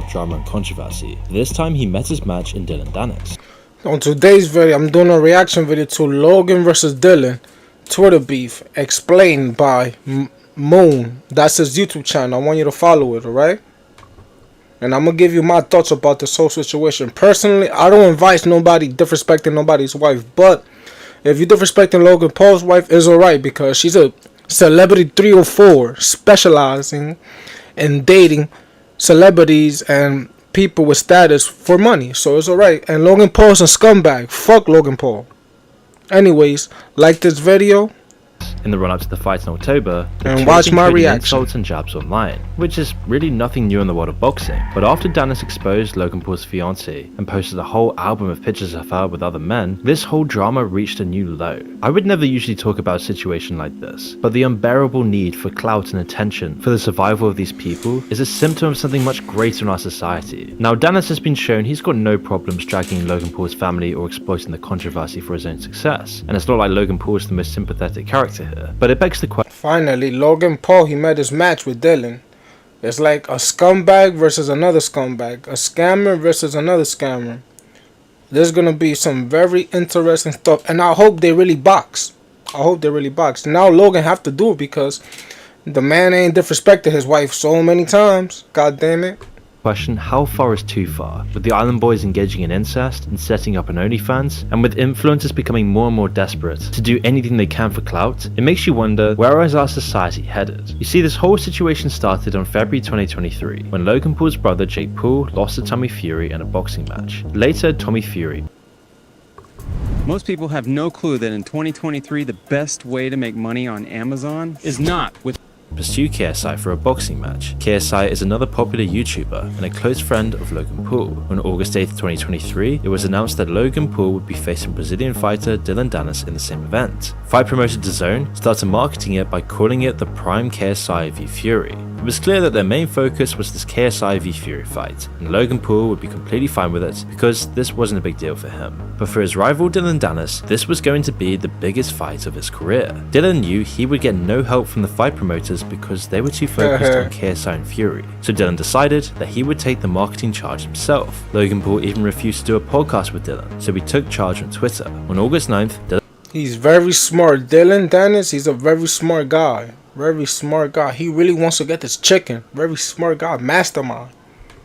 about drama and controversy. This time he met his match in Dillon Danis. On today's video, I'm doing a reaction video to Logan vs. Dillon Twitter beef explained by Moon. That's his YouTube channel. I want you to follow it, alright? And I'm going to give you my thoughts about this whole situation. Personally, I don't advise nobody disrespecting nobody's wife. But if you're disrespecting Loganpaul's wife, it's alright, because she's a celebrity 304 specializing in dating celebrities and people with status for money. So it's alright. And Loganpaul's a scumbag. Fuck Loganpaul. Anyways, like this video in the run-up to the fight in October, and watch my reaction. Insults and jabs online, which is really nothing new in the world of boxing. But after Danis exposed Loganpaul's fiancée and posted a whole album of pictures of her with other men, this whole drama reached a new low. I would never usually talk about a situation like this, but the unbearable need for clout and attention for the survival of these people is a symptom of something much greater in our society. Now, Danis has been shown he's got no problems dragging Loganpaul's family or exploiting the controversy for his own success, and it's not like Loganpaul is the most sympathetic character here. But it begs the question. Finally, Loganpaul, he met his match with Dillon. It's like a scumbag versus another scumbag. A scammer versus another scammer. There's going to be some very interesting stuff. And I hope they really box. Now Logan have to do it because the man ain't disrespected his wife so many times. God damn it. Question: how far is too far? With the Island Boys engaging in incest and setting up an OnlyFans, and with influencers becoming more and more desperate to do anything they can for clout, it makes you wonder, where is our society headed? You see, this whole situation started on February 2023 when Logan Paul's brother Jake Paul lost to Tommy Fury in a boxing match. Later, Tommy Fury. Most people have no clue that in 2023 the best way to make money on Amazon is not with pursue KSI for a boxing match. KSI is another popular YouTuber and a close friend of Logan Paul. On August 8th, 2023, it was announced that Logan Paul would be facing Brazilian fighter Dillon Danis in the same event. Fight promoter DAZN started marketing it by calling it the Prime KSI v Fury. It was clear that their main focus was this KSI v Fury fight, and Logan Paul would be completely fine with it because this wasn't a big deal for him. But for his rival Dillon Danis, this was going to be the biggest fight of his career. Dillon knew he would get no help from the fight promoters because they were too focused on KSI and Fury. So Dillon decided that he would take the marketing charge himself. Logan Paul even refused to do a podcast with Dillon, so he took charge on Twitter. On August 9th, he's very smart. Dillon Danis, he's a very smart guy. Very smart guy. He really wants to get this chicken. Very smart guy. Mastermind.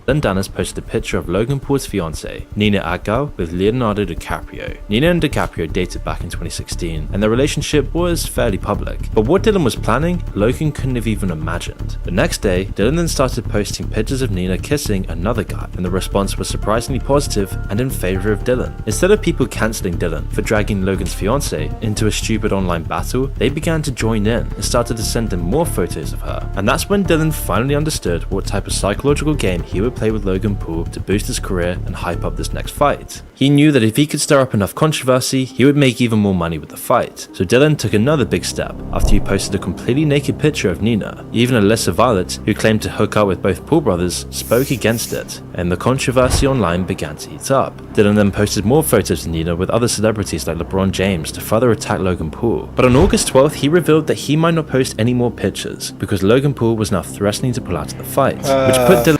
Then Danis posted a picture of Logan Paul's fiancée, Nina Aggal, with Leonardo DiCaprio. Nina and DiCaprio dated back in 2016, and their relationship was fairly public. But what Dillon was planning, Logan couldn't have even imagined. The next day, Dillon then started posting pictures of Nina kissing another guy, and the response was surprisingly positive and in favor of Dillon. Instead of people cancelling Dillon for dragging Logan's fiancée into a stupid online battle, they began to join in and started to send him more photos of her. And that's when Dillon finally understood what type of psychological game he would play with Logan Paul to boost his career and hype up this next fight. He knew that if he could stir up enough controversy, he would make even more money with the fight. So Dillon took another big step after he posted a completely naked picture of Nina. Even Alyssa Violet, who claimed to hook up with both Paul brothers, spoke against it, and the controversy online began to heat up. Dillon then posted more photos of Nina with other celebrities like LeBron James to further attack Logan Paul. But on August 12th, he revealed that he might not post any more pictures because Logan Paul was now threatening to pull out of the fight, which put Dillon.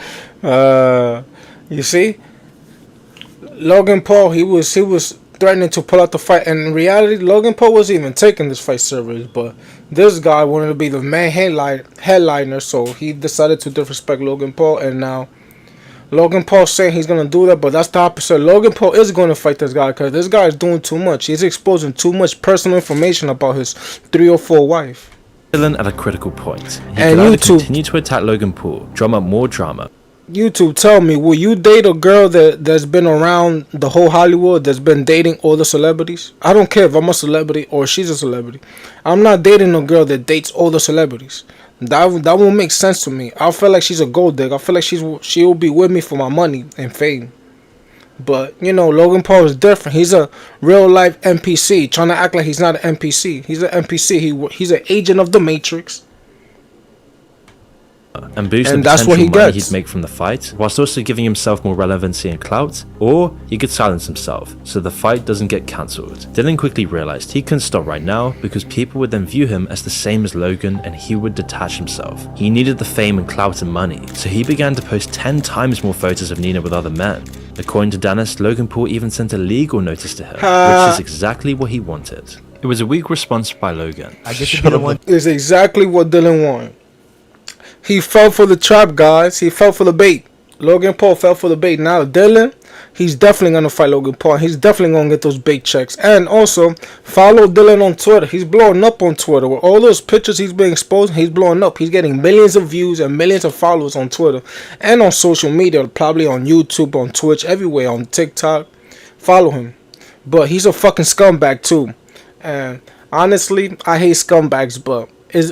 You see, Logan Paul, he was threatening to pull out the fight, and in reality, Logan Paul wasn't even taking this fight serious. But this guy wanted to be the main headliner, so he decided to disrespect Logan Paul, and now Logan Paul saying he's gonna do that, but that's the opposite. Logan Paul is going to fight this guy because this guy is doing too much. He's exposing too much personal information about his 304 wife. Dillon at a critical point. He and could either YouTube continue to attack Logan Paul, drum up more drama. YouTube, tell me, will you date a girl that's been around the whole Hollywood, that's been dating all the celebrities? I don't care if I'm a celebrity or she's a celebrity. I'm not dating a girl that dates all the celebrities. That won't make sense to me. I feel like she's a gold digger. I feel like she'll be with me for my money and fame. But, you know, Logan Paul is different. He's a real-life NPC, trying to act like he's not an NPC. He's an NPC. He's an agent of the Matrix. and boost And the that's what potential he money gets. he'd make from the fight, whilst also giving himself more relevancy and clout, or he could silence himself so the fight doesn't get cancelled. Dillon quickly realized he couldn't stop right now because people would then view him as the same as Logan and he would detach himself. He needed the fame and clout and money, so he began to post 10 times more photos of Nina with other men. According to Danis, Loganpaul even sent a legal notice to her, which is exactly what he wanted. It was a weak response by Logan. I guess you didn't want It's exactly what Dillon wanted. He fell for the trap, guys. He fell for the bait. Loganpaul fell for the bait. Now Dillon, he's definitely gonna fight Loganpaul. He's definitely gonna get those bait checks. And also follow Dillon on Twitter. He's blowing up on Twitter with all those pictures he's been exposed. He's blowing up. He's getting millions of views and millions of followers on Twitter and on social media, probably on YouTube, on Twitch, everywhere, on TikTok. Follow him. But he's a fucking scumbag too. And honestly, I hate scumbags, but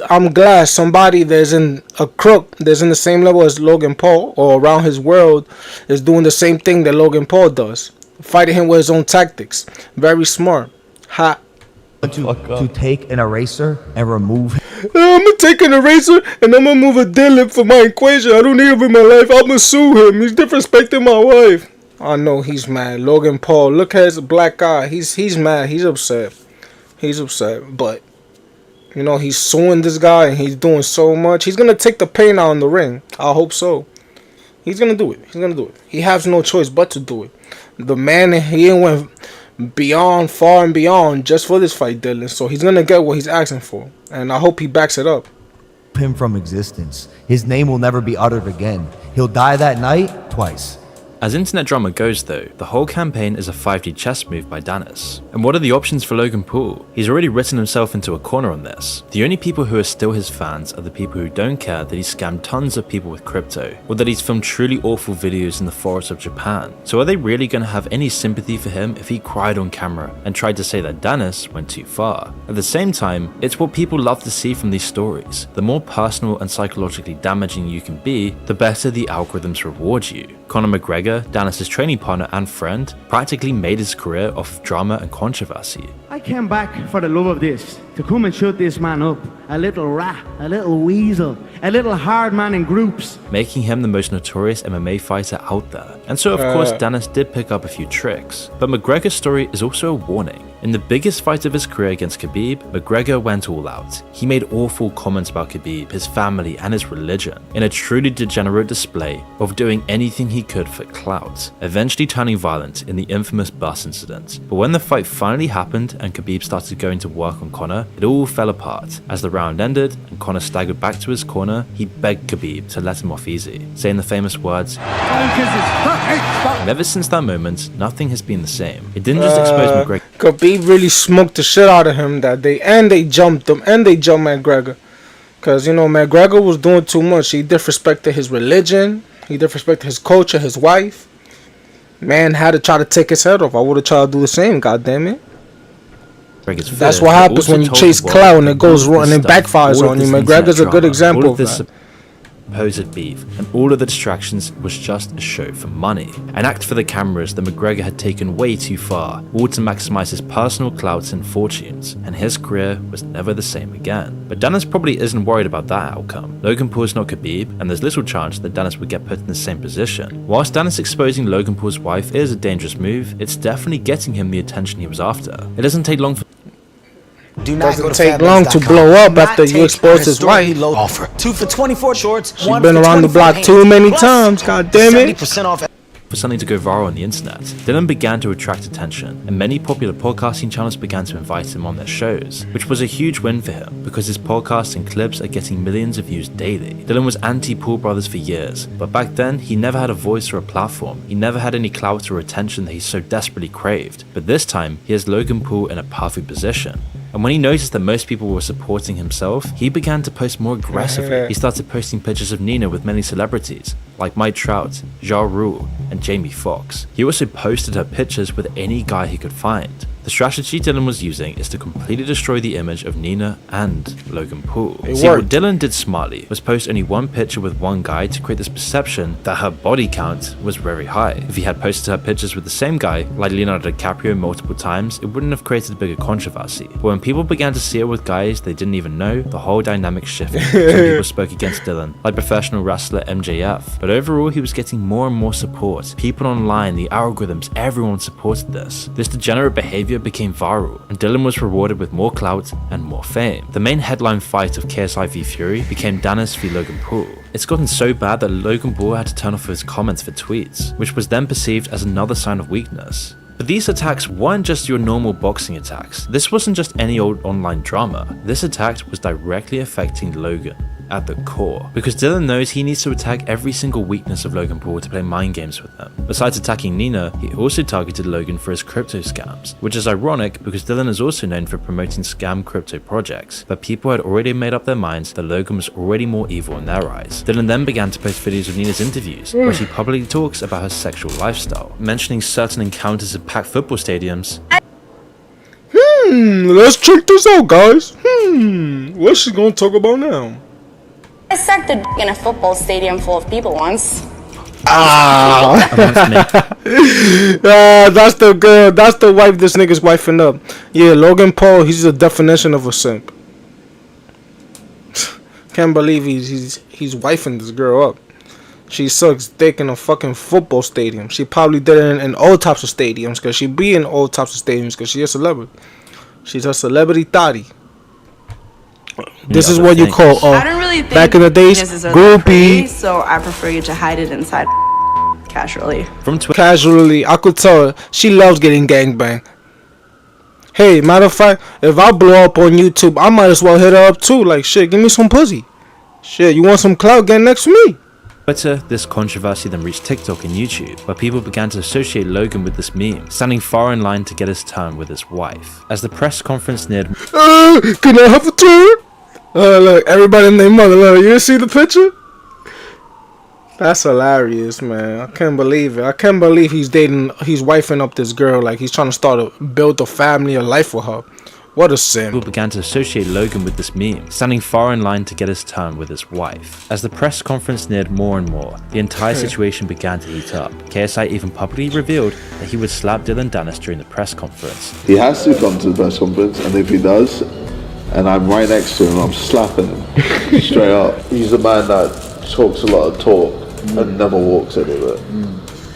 I'm glad somebody that's in a crook, that's in the same level as Loganpaul or around his world, is doing the same thing that Loganpaul does, fighting him with his own tactics. Very smart. Ha. to take an eraser and remove him. I'm gonna take an eraser and I'm gonna move a Dillon for my equation. I don't need him in my life. I'm gonna sue him. He's disrespecting my wife. I know he's mad. Loganpaul, look at his black eye. He's mad. He's upset. He's upset. But you know, he's suing this guy and he's doing so much. He's going to take the pain out in the ring. I hope so. He's going to do it. He's going to do it. He has no choice but to do it. The man, he went beyond, far and beyond just for this fight, Dillon. So he's going to get what he's asking for. And I hope he backs it up. Him from existence. His name will never be uttered again. He'll die that night twice. As internet drama goes though, the whole campaign is a 5D chess move by Danis. And what are the options for Loganpaul? He's already written himself into a corner on this. The only people who are still his fans are the people who don't care that he's scammed tons of people with crypto, or that he's filmed truly awful videos in the forests of Japan. So are they really going to have any sympathy for him if he cried on camera and tried to say that Danis went too far? At the same time, it's what people love to see from these stories. The more personal and psychologically damaging you can be, the better the algorithms reward you. Conor McGregor, Danis' training partner and friend, practically made his career off of drama and controversy. I came back for the love of this, to come and shut this man up. A little rat, a little weasel, a little hard man in groups. Making him the most notorious MMA fighter out there. And so of course Danis did pick up a few tricks, but McGregor's story is also a warning. In the biggest fight of his career against Khabib, McGregor went all out. He made awful comments about Khabib, his family and his religion, in a truly degenerate display of doing anything he could for clout, eventually turning violent in the infamous bus incident. But when the fight finally happened and Khabib started going to work on Conor, it all fell apart. As the round ended and Conor staggered back to his corner, he begged Khabib to let him off easy, saying the famous words, and ever since that moment, nothing has been the same. It didn't just expose McGregor. Khabib really smoked the shit out of him that day, and they jumped him, and they jumped McGregor. Because, you know, McGregor was doing too much. He disrespected his religion, he disrespected his culture, his wife. Man had to try to take his head off. I would have tried to do the same, goddammit. That's what happens when you chase clout and it goes wrong and it backfires on you. McGregor's a good example of that. Supposed beef, and all of the distractions was just a show for money. An act for the cameras that McGregor had taken way too far, all to maximize his personal clout and fortunes, and his career was never the same again. But Danis probably isn't worried about that outcome. Loganpaul is not Khabib, and there's little chance that Danis would get put in the same position. Whilst Danis exposing Loganpaul's wife is a dangerous move, it's definitely getting him the attention he was after. It doesn't take long for Doesn't take long to blow up after you expose his wife. Offer 2 for 24 shorts. She's been around the block too many times, god damn it. 70% off. for something to go viral on the internet. Dillon began to attract attention, and many popular podcasting channels began to invite him on their shows, which was a huge win for him, because his podcasts and clips are getting millions of views daily. Dillon was anti-Paul Brothers for years, but back then, he never had a voice or a platform. He never had any clout or attention that he so desperately craved. But this time, he has Loganpaul in a perfect position. And when he noticed that most people were supporting himself, he began to post more aggressively. He started posting pictures of Nina with many celebrities, like Mike Trout, Ja Rule, and Jamie Foxx. He also posted her pictures with any guy he could find. The strategy Dillon was using is to completely destroy the image of Nina and Loganpaul. It See, what worked. Dillon did smartly was post only one picture with one guy to create this perception that her body count was very high. If he had posted her pictures with the same guy, like Leonardo DiCaprio multiple times, it wouldn't have created a bigger controversy. But when people began to see it with guys they didn't even know, the whole dynamic shifted. Some people spoke against Dillon, like professional wrestler MJF. But overall, he was getting more and more support. People online, the algorithms, everyone supported this. This degenerate behavior became viral, and Dillon was rewarded with more clout and more fame. The main headline fight of KSI v Fury became Danis v Loganpaul. It's gotten so bad that Loganpaul had to turn off his comments for tweets, which was then perceived as another sign of weakness. But these attacks weren't just your normal boxing attacks. This wasn't just any old online drama. This attack was directly affecting Logan at the core, because Dillon knows he needs to attack every single weakness of Loganpaul to play mind games with them. Besides attacking Nina, he also targeted Logan for his crypto scams, which is ironic because Dillon is also known for promoting scam crypto projects, but people had already made up their minds that Logan was already more evil in their eyes. Dillon then began to post videos of Nina's interviews, where she publicly talks about her sexual lifestyle, mentioning certain encounters in packed football stadiums. Let's check this out, guys. What's she gonna talk about now? I sucked a d in a football stadium full of people once. That's the girl. That's the wife this nigga's wifing up. Yeah, Loganpaul, he's the definition of a simp. Can't believe he's wifing this girl up. She sucks dick in a fucking football stadium. She probably did it in all types of stadiums, because she be in all types of stadiums because she a celebrity. She's a celebrity thotty. This is what you call I don't really think back in the days groupie. So I prefer you to hide it inside casually. From Twitter, Casually, I could tell her she loves getting gangbanged. Hey, matter of fact, if I blow up on YouTube, I might as well hit her up too. Like, shit, give me some pussy. Shit, you want some clout? Get next to me. this controversy then reached TikTok and YouTube, where people began to associate Logan with this meme, standing far in line to get his turn with his wife. As the press conference neared, Can I have a turn? Look, everybody and their mother, look, you see the picture? That's hilarious, man. I can't believe it. I can't believe he's wifing up this girl. Like, he's trying to build a family, a life with her. What a sin. people began to associate Logan with this meme, standing far in line to get his turn with his wife. As the press conference neared more and more, the entire situation began to heat up. KSI even publicly revealed that he would slap Dillon Danis during the press conference. He has to come to the press conference, and if he does, and I'm right next to him, I'm slapping him straight up. He's a man that talks a lot of talk and never walks anywhere.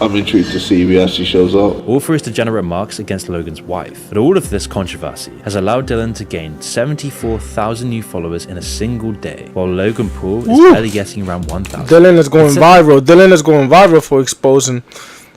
I'm intrigued to see if he actually shows up. All for his degenerate remarks against Logan's wife. But all of this controversy has allowed Dillon to gain 74,000 new followers in a single day, while Loganpaul is barely getting around 1,000. Dillon is going viral. Dillon is going viral for exposing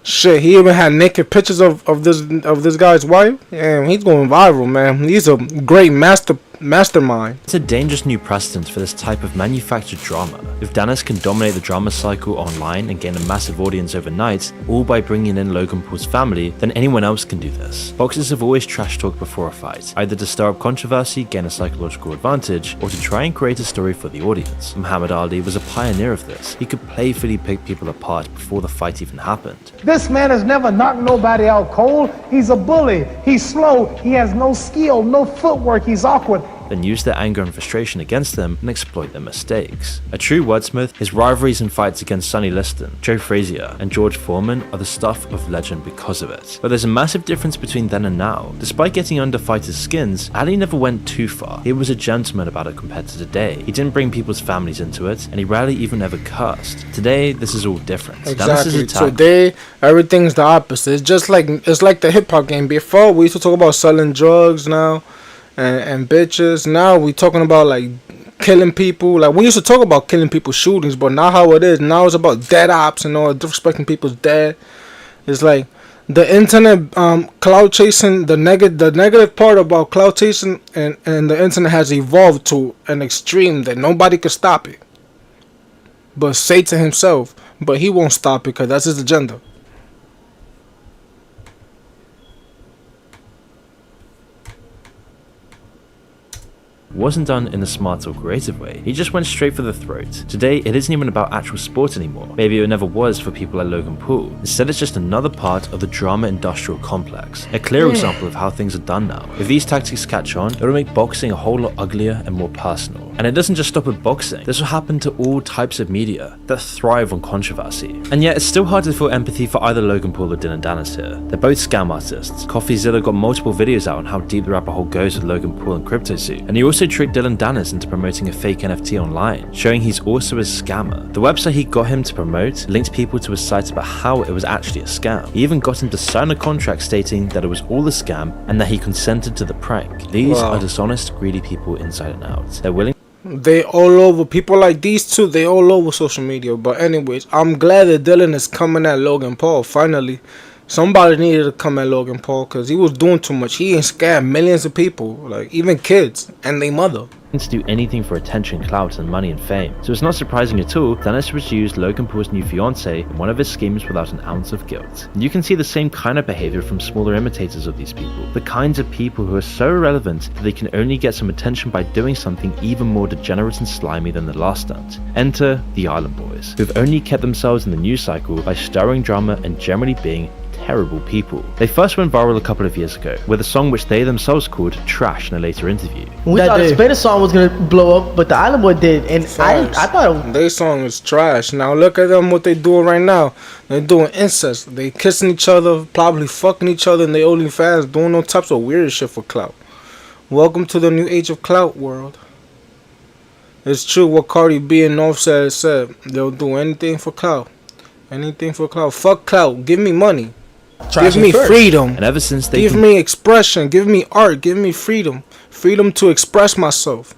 shit. He even had naked pictures of this guy's wife. Damn, he's going viral, man. He's a great mastermind. It's a dangerous new precedent for this type of manufactured drama. If Danis can dominate the drama cycle online and gain a massive audience overnight, all by bringing in Loganpaul's family, then anyone else can do this. Boxers have always trash talked before a fight, either to stir up controversy, gain a psychological advantage, or to try and create a story for the audience. Muhammad Ali was a pioneer of this. He could playfully pick people apart before the fight even happened. This man has never knocked nobody out cold. He's a bully. He's slow. He has no skill, no footwork. He's awkward. Then use their anger and frustration against them and exploit their mistakes. A true wordsmith, his rivalries and fights against Sonny Liston, Joe Frazier, and George Foreman are the stuff of legend because of it. But there's a massive difference between then and now. Despite getting under fighters' skins, Ali never went too far. He was a gentleman about it compared to today. He didn't bring people's families into it, and he rarely even ever cursed. Today, this is all different. Exactly. Today, everything's the opposite. It's like the hip hop game. Before, we used to talk about selling drugs now. And bitches. Now we talking about like killing people. Like, we used to talk about killing people, shootings, but not how it is. Now it's about dead ops and all, disrespecting people's dead. It's like the internet, cloud chasing. The negative part about cloud chasing and the internet has evolved to an extreme that nobody could stop it. But Satan himself, but he won't stop it because that's his agenda. wasn't done in a smart or creative way. He just went straight for the throat. Today, it isn't even about actual sport anymore. Maybe it never was for people like Loganpaul. Instead, it's just another part of the drama industrial complex. A clear example of how things are done now. If these tactics catch on, it'll make boxing a whole lot uglier and more personal. And it doesn't just stop at boxing. This will happen to all types of media that thrive on controversy. And yet, it's still hard to feel empathy for either Loganpaul or Dillon Danis here. They're both scam artists. CoffeeZilla got multiple videos out on how deep the rabbit hole goes with Loganpaul and CryptoSuit. And he also tricked Dillon Danis into promoting a fake NFT online, showing he's also a scammer. The website he got him to promote linked people to a site about how it was actually a scam. He even got him to sign a contract stating that it was all a scam and that he consented to the prank. These are dishonest, greedy people inside and out. They're willing. They all over. People like these two, they all over social media. But anyways, I'm glad that Dillon is coming at Loganpaul. Finally, somebody needed to come at Loganpaul because he was doing too much. He ain't scammed millions of people, like even kids and their mother. To do anything for attention, clout, and money and fame. So it's not surprising at all Danis was used Loganpaul's new fiancée in one of his schemes without an ounce of guilt. And you can see the same kind of behavior from smaller imitators of these people. The kinds of people who are so irrelevant that they can only get some attention by doing something even more degenerate and slimy than the last stunt. Enter the Island Boys, who've only kept themselves in the news cycle by stirring drama and generally being terrible people. They first went viral a couple of years ago with a song which they themselves called Trash in a later interview. We thought the Spider song was gonna blow up, but the Island Boy did, and I thought their song is trash. Now look at them, what they doing right now. They're doing incest. They kissing each other, probably fucking each other in their OnlyFans, doing all types of weird shit for clout. Welcome to the new age of clout world. It's true what Cardi B and Offset said. They'll do anything for clout. Anything for clout. Fuck clout. Give me money. Give me freedom. And ever since they give me expression, give me art, give me freedom. Freedom to express myself.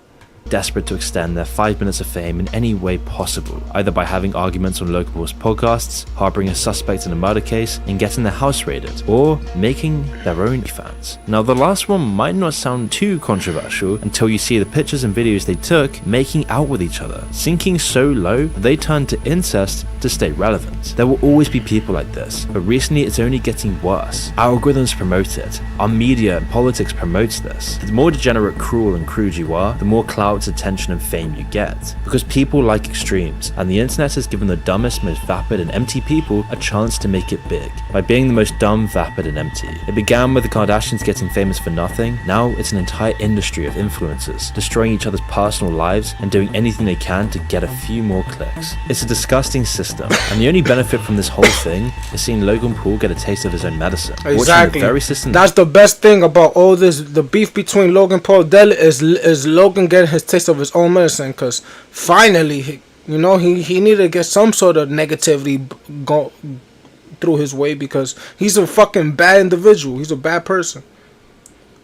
Desperate to extend their 5 minutes of fame in any way possible, either by having arguments on Loganpaul's podcasts, harboring a suspect in a murder case, and getting their house raided, or making their own fans. Now the last one might not sound too controversial until you see the pictures and videos they took making out with each other, sinking so low that they turned to incest to stay relevant. There will always be people like this, but recently it's only getting worse. Our algorithms promote it, our media and politics promotes this. The more degenerate, cruel and crude you are, the more clout, attention and fame you get, because people like extremes, and the internet has given the dumbest, most vapid and empty people a chance to make it big by being the most dumb, vapid and empty. It began with the Kardashians getting famous for nothing. Now it's an entire industry of influencers destroying each other's personal lives and doing anything they can to get a few more clicks. It's a disgusting system, and the only benefit from this whole thing is seeing Loganpaul get a taste of his own medicine. Exactly. The very system that's the best thing about all this. The beef between Loganpaul and Dillon is Logan getting his taste of his own medicine, because finally, he needed to get some sort of negativity go through his way, because he's a fucking bad individual. He's a bad person.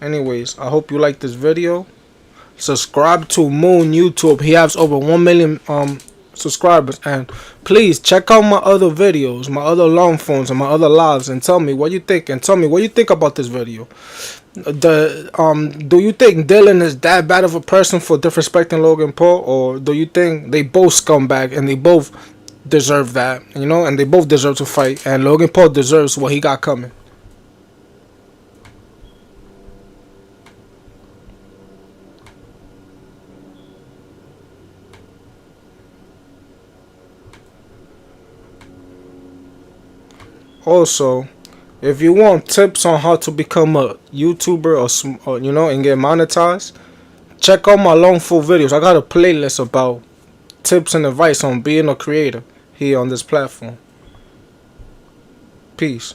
Anyways, I hope you like this video. Subscribe to Moon YouTube. He has over 1 million subscribers, and please check out my other videos, my other long phones and my other lives, and tell me what you think, and tell me what you think about this video. Do you think Dillon is that bad of a person for disrespecting Loganpaul, or do you think they both scumbag and they both deserve that, and they both deserve to fight, and Loganpaul deserves what he got coming? Also, if you want tips on how to become a YouTuber or and get monetized, check out my long full videos. I got a playlist about tips and advice on being a creator here on this platform. Peace.